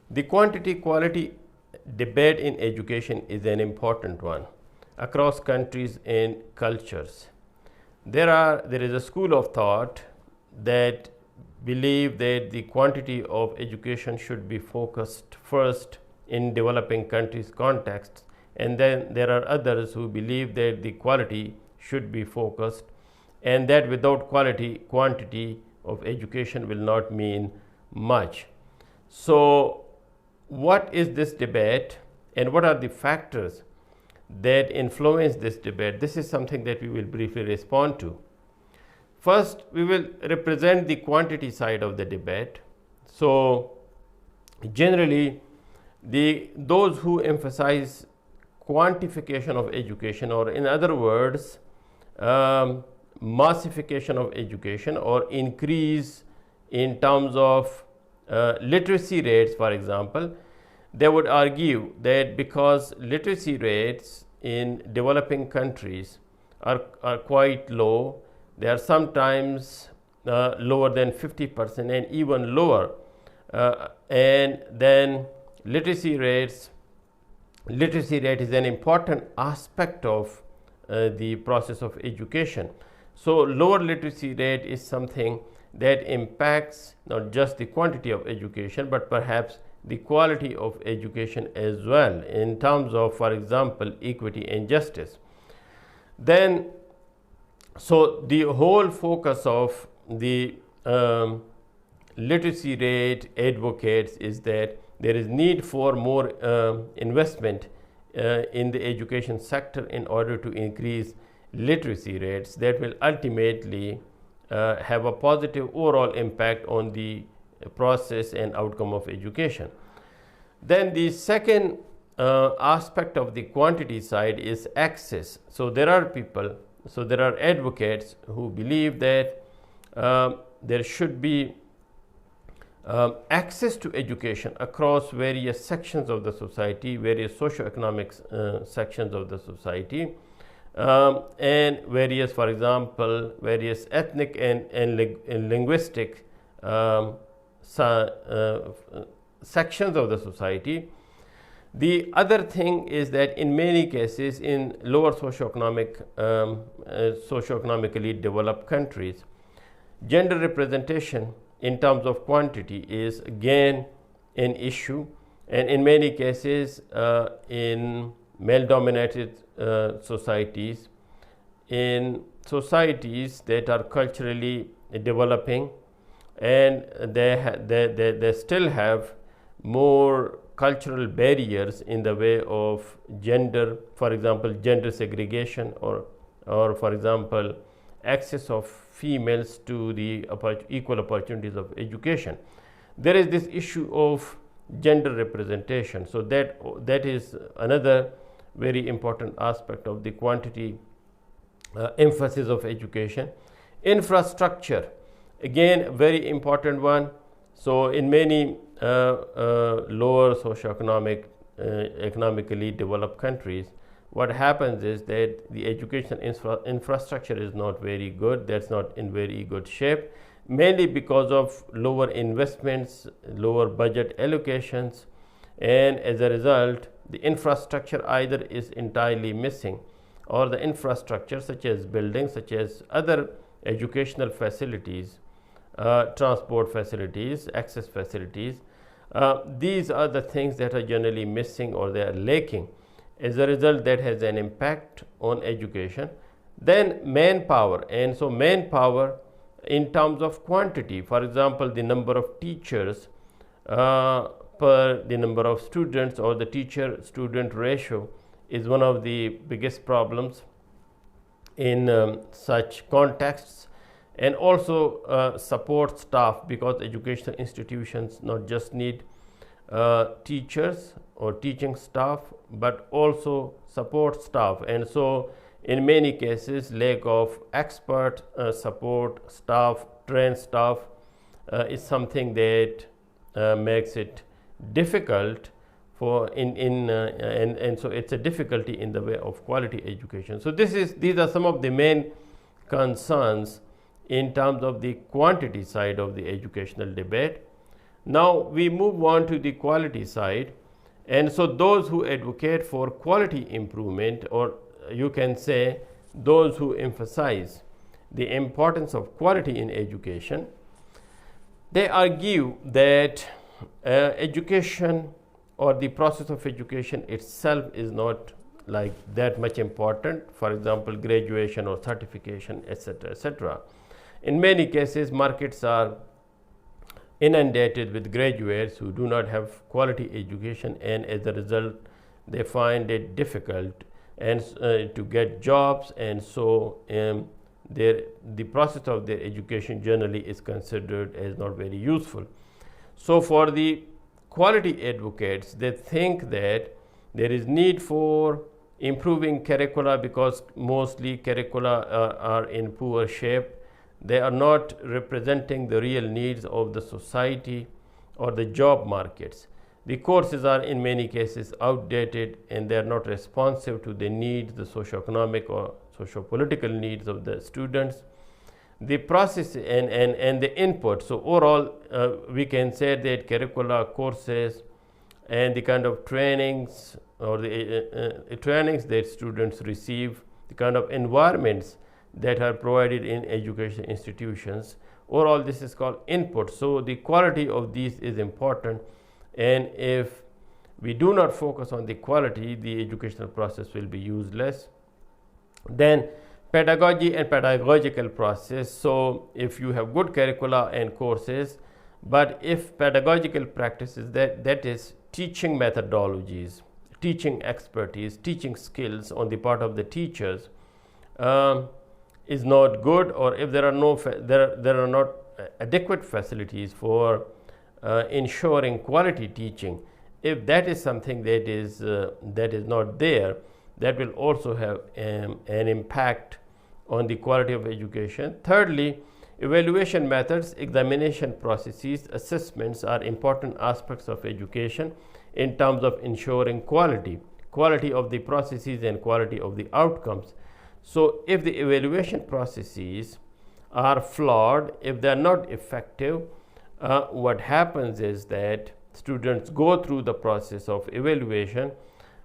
The quantity quality debate in education is an important one across countries and cultures. There is a school of thought that believe that the quantity of education should be focused first in developing countries' contexts, and then there are others who believe that the quality should be focused, and that without quality, quantity of education will not mean much. So, what is this debate and what are the factors that influence this debate? This is something that we will briefly respond to. First, we will represent the quantity side of the debate. So, generally, those who emphasize quantification of education, or in other words, massification of education, or increase in terms of literacy rates, for example, they would argue that because literacy rates in developing countries are quite low, they are sometimes lower than 50% and even lower, and then literacy rate is an important aspect of the process of education. So lower literacy rate is something that impacts not just the quantity of education, but perhaps the quality of education as well, in terms of, for example, equity and justice. Then, so the whole focus of the literacy rate advocates is that there is need for more investment in the education sector in order to increase literacy rates that will ultimately have a positive overall impact on the process and outcome of education. Then the second aspect of the quantity side is access. So there are advocates who believe that there should be access to education across various sections of the society, various socioeconomic sections of the society, and various, for example, various ethnic and linguistic sections of the society. The other thing is that in many cases, in lower socioeconomically developed countries, gender representation in terms of quantity is again an issue, and in many cases in male-dominated societies, in societies that are culturally developing, and they still have more cultural barriers in the way of gender, for example, gender segregation, or for example, access of females to the equal opportunities of education. There is this issue of gender representation. So that is another very important aspect of the quantity emphasis of education. Infrastructure, again, very important one. So in many lower socioeconomic economically developed countries, what happens is that the education infrastructure is not very good. That's not in very good shape, mainly because of lower investments, lower budget allocations, and as a result, the infrastructure either is entirely missing, or the infrastructure such as buildings, such as other educational facilities, transport facilities, access facilities, these are the things that are generally missing or they are lacking. As a result, that has an impact on education. Then manpower, and so manpower in terms of quantity, for example, the number of teachers per the number of students, or the teacher-student ratio, is one of the biggest problems in such contexts. And also support staff, because educational institutions not just need teachers or teaching staff, but also support staff. And so in many cases, lack of expert support staff, trained staff, is something that makes it difficult for and so it's a difficulty in the way of quality education. So these are some of the main concerns in terms of the quantity side of the educational debate. Now we move on to the quality side, and so those who advocate for quality improvement, or you can say those who emphasize the importance of quality in education, they argue that education or the process of education itself is not like that much important. For example, graduation or certification, etc., etc. In many cases, markets are inundated with graduates who do not have quality education, and as a result they find it difficult and to get jobs, and so the process of their education generally is considered as not very useful. So for the quality advocates, they think that there is need for improving curricula, because mostly curricula are in poor shape. They are not representing the real needs of the society or the job markets. The courses are in many cases outdated, and they are not responsive to the needs, the socio-economic or socio-political needs of the students. The process and the input. So overall, we can say that curricula, courses, and the kind of trainings or the trainings that students receive, the kind of environments that are provided in education institutions, overall this is called input. So the quality of these is important, and if we do not focus on the quality, the educational process will be useless. Then pedagogy and pedagogical process. So if you have good curricula and courses, but if pedagogical practices, that is teaching methodologies, teaching expertise, teaching skills on the part of the teachers is not good, or if there are not adequate facilities for ensuring quality teaching, if that is something that is not there, that will also have an impact on the quality of education. Thirdly, evaluation methods, examination processes, assessments are important aspects of education in terms of ensuring quality of the processes and quality of the outcomes. So if the evaluation processes are flawed, if they are not effective, what happens is that students go through the process of evaluation,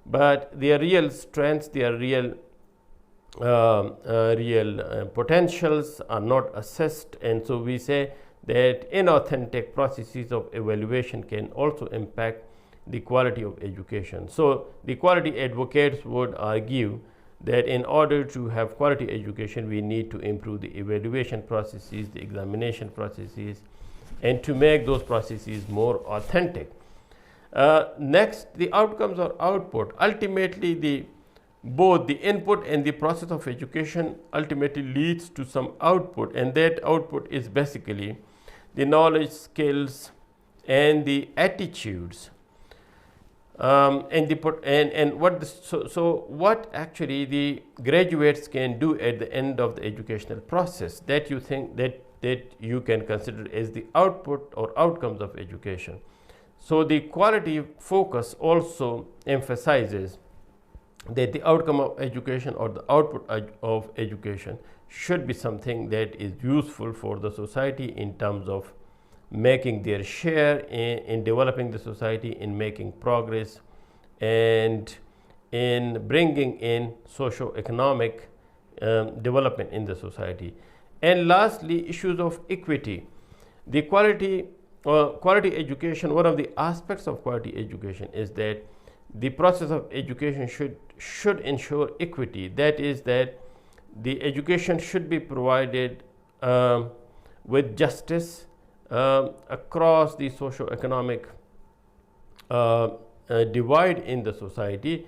but their real strengths, their real potentials are not assessed, and so we say that inauthentic processes of evaluation can also impact the quality of education. So the quality advocates would argue that in order to have quality education, we need to improve the evaluation processes, the examination processes, and to make those processes more authentic. Next, the outcomes or output. Ultimately, both the input and the process of education ultimately leads to some output, and that output is basically the knowledge, skills, and the attitudes. What actually the graduates can do at the end of the educational process, that you think that you can consider as the output or outcomes of education. So the quality focus also emphasizes that the outcome of education or the output of education should be something that is useful for the society in terms of making their share in developing the society, in making progress, and in bringing in socio-economic development in the society. And lastly, issues of equity. The quality education, one of the aspects of quality education is that the process of education should ensure equity. That is, that the education should be provided with justice across the socio-economic divide in the society,